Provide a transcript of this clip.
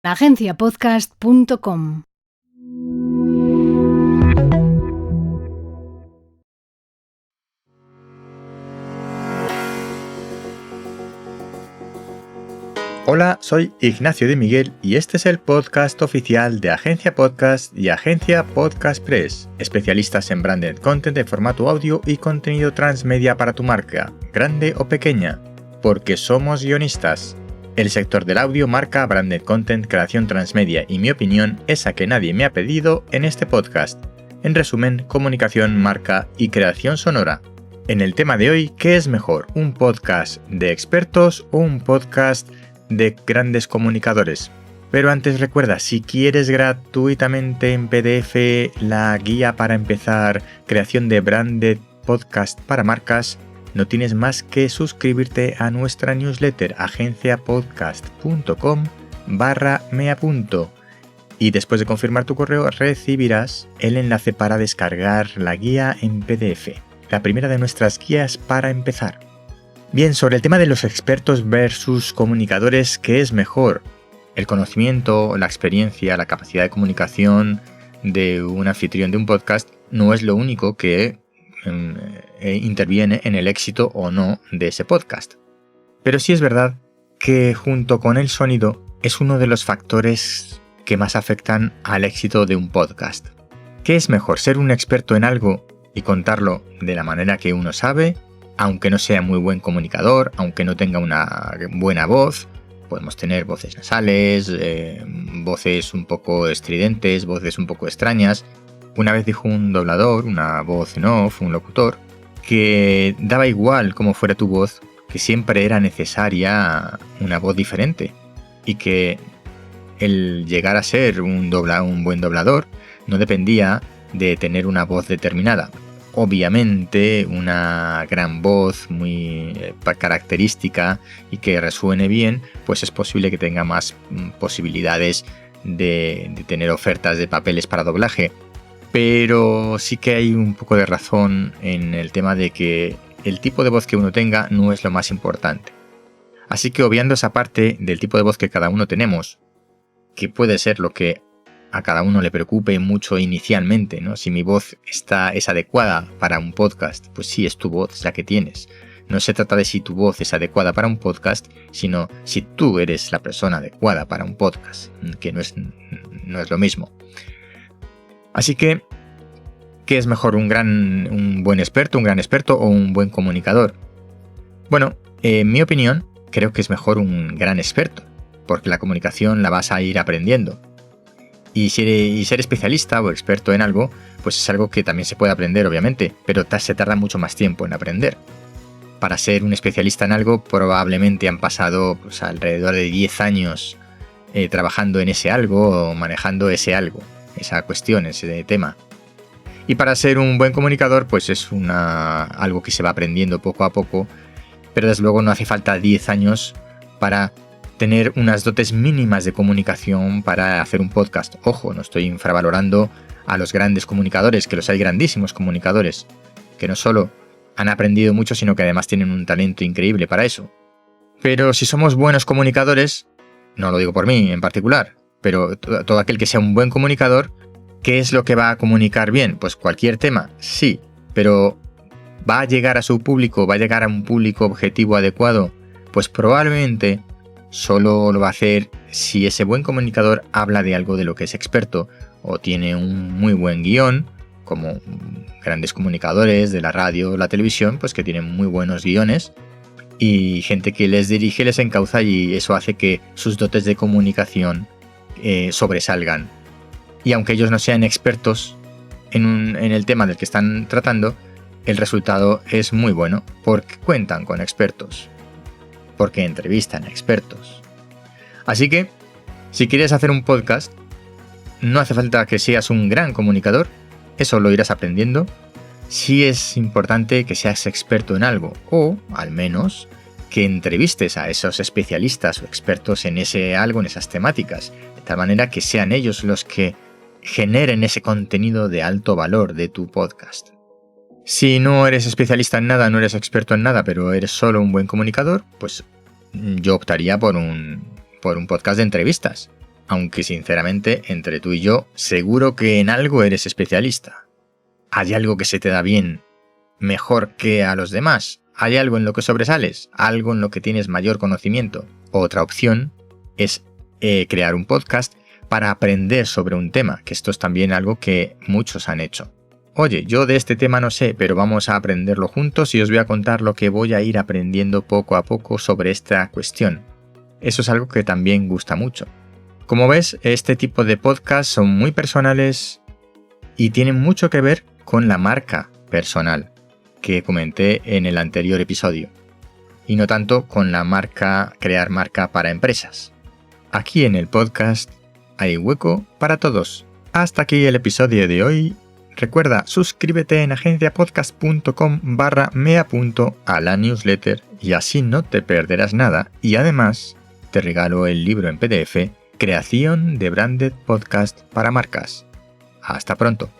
agenciapodcast.com. Hola, soy Ignacio de Miguel y este es el podcast oficial de Agencia Podcast y Agencia Podcast Press, especialistas en branded content de formato audio y contenido transmedia para tu marca, grande o pequeña, porque somos guionistas. El sector del audio marca branded content, creación transmedia y mi opinión esa que nadie me ha pedido en este podcast. En resumen, comunicación, marca y creación sonora. En el tema de hoy, ¿qué es mejor? ¿Un podcast de expertos o un podcast de grandes comunicadores? Pero antes recuerda, si quieres gratuitamente en PDF la guía para empezar creación de branded podcast para marcas, no tienes más que suscribirte a nuestra newsletter agenciapodcast.com/meapunto y después de confirmar tu correo recibirás el enlace para descargar la guía en PDF, la primera de nuestras guías para empezar. Bien, sobre el tema de los expertos versus comunicadores, ¿qué es mejor? El conocimiento, la experiencia, la capacidad de comunicación de un anfitrión de un podcast no es lo único que interviene en el éxito o no de ese podcast. Pero sí es verdad que junto con el sonido es uno de los factores que más afectan al éxito de un podcast. ¿Qué es mejor? ¿Ser un experto en algo y contarlo de la manera que uno sabe? Aunque no sea muy buen comunicador, aunque no tenga una buena voz, podemos tener voces nasales, voces un poco estridentes, voces un poco extrañas. Una vez dijo un doblador, una voz en off, un locutor, que daba igual cómo fuera tu voz, que siempre era necesaria una voz diferente y que el llegar a ser un buen doblador no dependía de tener una voz determinada. Obviamente una gran voz muy característica y que resuene bien, pues es posible que tenga más posibilidades de tener ofertas de papeles para doblaje. Pero sí que hay un poco de razón en el tema de que el tipo de voz que uno tenga no es lo más importante. Así que obviando esa parte del tipo de voz que cada uno tenemos, que puede ser lo que a cada uno le preocupe mucho inicialmente, ¿no? Si mi voz es adecuada para un podcast, pues sí, es tu voz la que tienes. No se trata de si tu voz es adecuada para un podcast, sino si tú eres la persona adecuada para un podcast, que no es lo mismo. Así que, ¿qué es mejor? ¿Un gran experto o un buen comunicador? Bueno, en mi opinión, creo que es mejor un gran experto, porque la comunicación la vas a ir aprendiendo. Y ser especialista o experto en algo, pues es algo que también se puede aprender, obviamente, pero se tarda mucho más tiempo en aprender. Para ser un especialista en algo, probablemente han pasado pues, alrededor de 10 años trabajando en ese algo o manejando ese algo, esa cuestión, ese tema. Y para ser un buen comunicador, pues es algo que se va aprendiendo poco a poco, pero desde luego no hace falta 10 años para tener unas dotes mínimas de comunicación para hacer un podcast. Ojo, no estoy infravalorando a los grandes comunicadores, que los hay grandísimos comunicadores, que no solo han aprendido mucho, sino que además tienen un talento increíble para eso. Pero si somos buenos comunicadores, no lo digo por mí en particular, pero todo aquel que sea un buen comunicador, ¿qué es lo que va a comunicar bien? Pues cualquier tema, sí, pero ¿va a llegar a su público? ¿Va a llegar a un público objetivo adecuado? Pues probablemente solo lo va a hacer si ese buen comunicador habla de algo de lo que es experto o tiene un muy buen guión, como grandes comunicadores de la radio o la televisión, pues que tienen muy buenos guiones y gente que les dirige, les encauza y eso hace que sus dotes de comunicación sobresalgan. Y aunque ellos no sean expertos en el tema del que están tratando, el resultado es muy bueno porque cuentan con expertos, porque entrevistan a expertos. Así que, si quieres hacer un podcast, no hace falta que seas un gran comunicador, eso lo irás aprendiendo. Sí es importante que seas experto en algo, o al menos que entrevistes a esos especialistas o expertos en ese algo, en esas temáticas, de tal manera que sean ellos los que generen ese contenido de alto valor de tu podcast. Si no eres especialista en nada, no eres experto en nada, pero eres solo un buen comunicador, pues yo optaría por un podcast de entrevistas. aunque sinceramente, entre tú y yo, seguro que en algo eres especialista. ¿Hay algo que se te da bien mejor que a los demás? ¿Hay algo en lo que sobresales? ¿Algo en lo que tienes mayor conocimiento? Otra opción es crear un podcast para aprender sobre un tema, que esto es también algo que muchos han hecho. Oye, yo de este tema no sé, pero vamos a aprenderlo juntos y os voy a contar lo que voy a ir aprendiendo poco a poco sobre esta cuestión. Eso es algo que también gusta mucho. Como ves, este tipo de podcasts son muy personales y tienen mucho que ver con la marca personal que comenté en el anterior episodio, y no tanto con la marca, crear marca para empresas. Aquí en el podcast hay hueco para todos. Hasta aquí el episodio de hoy. Recuerda, suscríbete en agenciapodcast.com/meapunto a la newsletter y así no te perderás nada, y además te regalo el libro en PDF Creación de Branded Podcast para Marcas. Hasta pronto.